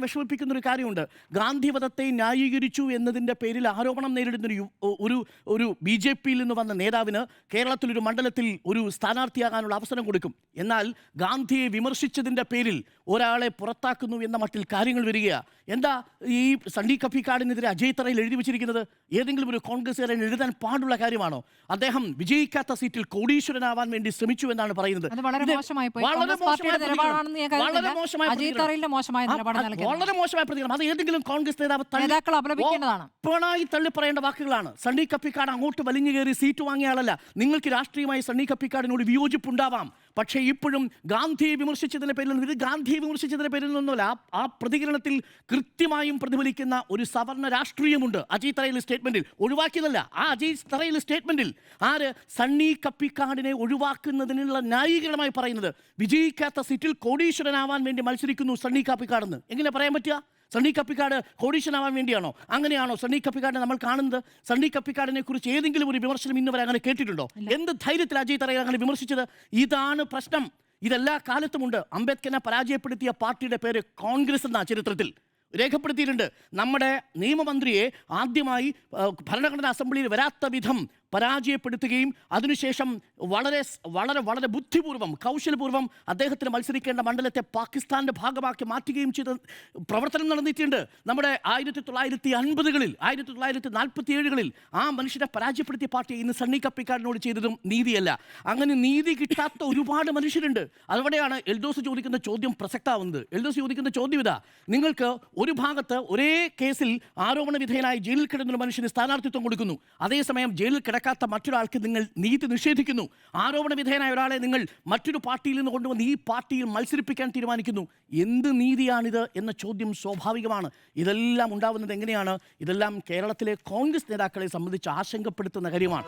വിഷമിപ്പിക്കുന്ന ഒരു കാര്യമുണ്ട്. ഗാന്ധിവധത്തെ ന്യായീകരിച്ചു എന്നതിൻ്റെ പേരിൽ ആരോപണം നേരിടുന്ന ഒരു BJP-യിൽ നിന്ന് വന്ന നേതാവിന് കേരളത്തിലൊരു മണ്ഡലത്തിൽ ഒരു സ്ഥാനാർത്ഥിയാകാനുള്ള അവസരം കൊടുക്കും. എന്നാൽ ഗാന്ധിയെ വിമർശിച്ചതിൻ്റെ പേരിൽ ഒരാളെ പുറത്താക്കുന്നു എന്ന മട്ടിൽ കാര്യങ്ങൾ വരികയാണ്. എന്താ ഈ സണ്ണി കപ്പിക്കാടിനെതിരെ അജയ് തറയിൽ എഴുതി വെച്ചിരിക്കുന്നത്? ഏതെങ്കിലും ഒരു കോൺഗ്രസ്സുകാരൻ എഴുതാൻ പാടുള്ള കാര്യമാണോ? അദ്ദേഹം വിജയിക്കാത്ത സീറ്റിൽ കോടീശ്വരനാവാൻ വേണ്ടി ശ്രമിച്ചു എന്നാണ് പറയുന്നത്. വളരെ മോശമായ പ്രതികരണം. അത് ഏതെങ്കിലും കോൺഗ്രസ് നേതാവ് പിണറായി തള്ളി പറയേണ്ട വാക്കുകളാണ്. സണ്ണി കപ്പിക്കാട് അങ്ങോട്ട് വലിഞ്ഞു കയറി സീറ്റ് വാങ്ങിയ ആളല്ല. നിങ്ങൾക്ക് രാഷ്ട്രീയമായി സണ്ണി കപ്പിക്കാടിനോട് വിയോജിപ്പുണ്ടാവാം, പക്ഷേ ഇപ്പോഴും ഗാന്ധിയെ വിമർശിച്ചതിന്റെ പേരിൽ നിന്നല്ല, ആ പ്രതികരണത്തിൽ കൃത്യമായും പ്രതിഫലിക്കുന്ന ഒരു സവർണ രാഷ്ട്രീയമുണ്ട്. അജയ് തറയിലെ സ്റ്റേറ്റ്മെന്റിൽ ഒഴിവാക്കിയതല്ല, ആ അജയ് തറയിലെ സ്റ്റേറ്റ്മെന്റിൽ ആര് സണ്ണി കപ്പിക്കാടിനെ ഒഴിവാക്കുന്നതിനുള്ള ന്യായീകരണമായി പറയുന്നത് വിജയിക്കാത്ത സീറ്റിൽ കോടീശ്വരനാവാൻ വേണ്ടി മത്സരിക്കുന്നു സണ്ണി കപ്പിക്കാടെന്ന് എങ്ങനെ പറയാൻ പറ്റുക? സണ്ണി കപ്പിക്കാട് കോടീശ്വരനാവാൻ വേണ്ടിയാണോ? അങ്ങനെയാണോ സണ്ണി കപ്പിക്കാടിനെ നമ്മൾ കാണുന്നത്? സണ്ണി കപ്പിക്കാടിനെ കുറിച്ച് ഏതെങ്കിലും ഒരു വിമർശനം ഇന്നുവരെ അങ്ങനെ കേട്ടിട്ടുണ്ടോ? എന്ത് ധൈര്യത്തിൽ അജയ് തറയിൽ അങ്ങനെ വിമർശിച്ചത്? ഇതാണ് പ്രശ്നം. ഇതെല്ലാ കാലത്തുമുണ്ട്. അംബേദ്കറിനെ പരാജയപ്പെടുത്തിയ പാർട്ടിയുടെ പേര് കോൺഗ്രസ് എന്നാ ചരിത്രത്തിൽ രേഖപ്പെടുത്തിയിട്ടുണ്ട്. നമ്മുടെ നിയമമന്ത്രിയെ ആദ്യമായി ഭരണഘടനാ അസംബ്ലിയിൽ വരാത്ത വിധം പരാജയപ്പെടുത്തുകയും അതിനുശേഷം വളരെ വളരെ വളരെ ബുദ്ധിപൂർവ്വം കൗശലപൂർവ്വം അദ്ദേഹത്തിന് മത്സരിക്കേണ്ട മണ്ഡലത്തെ പാകിസ്ഥാൻ്റെ ഭാഗമാക്കി മാറ്റുകയും ചെയ്ത പ്രവർത്തനം നടന്നിട്ടുണ്ട്. നമ്മുടെ 1950-കളിൽ 1947-കളിൽ ആ മനുഷ്യരെ പരാജയപ്പെടുത്തിയ പാർട്ടി ഇന്ന് സണ്ണി കപ്പിക്കാടിനോട് ചെയ്തതും നീതിയല്ല. അങ്ങനെ നീതി കിട്ടാത്ത ഒരുപാട് മനുഷ്യരുണ്ട്. അവിടെയാണ് എൽദോസ് ചോദിക്കുന്ന ചോദ്യം പ്രസക്തമാവുന്നത്. എൽദോസ് ചോദിക്കുന്ന ചോദ്യം ഇതാ: നിങ്ങൾക്ക് ഒരു ഭാഗത്ത് ഒരേ കേസിൽ ആരോപണ വിധേയനായി ജയിലിൽ കിടന്ന ഒരു മനുഷ്യന് സ്ഥാനാർത്ഥിത്വം കൊടുക്കുന്നു, അതേസമയം ജയിലിൽ കിടക്കാത്ത മറ്റൊരാൾക്ക് നിങ്ങൾ നീതി നിഷേധിക്കുന്നു. ആരോപണ വിധേയനായ ഒരാളെ നിങ്ങൾ മറ്റൊരു പാർട്ടിയിൽ നിന്ന് കൊണ്ടുവന്ന് ഈ പാർട്ടിയിൽ മത്സരിപ്പിക്കാൻ തീരുമാനിക്കുന്നു. എന്ത് നീതിയാണിത് എന്ന ചോദ്യം സ്വാഭാവികമാണ്. ഇതെല്ലാം ഉണ്ടാവുന്നത് എങ്ങനെയാണ്? ഇതെല്ലാം കേരളത്തിലെ കോൺഗ്രസ് നേതാക്കളെ സംബന്ധിച്ച് ആശങ്കപ്പെടുത്തുന്ന കാര്യമാണ്.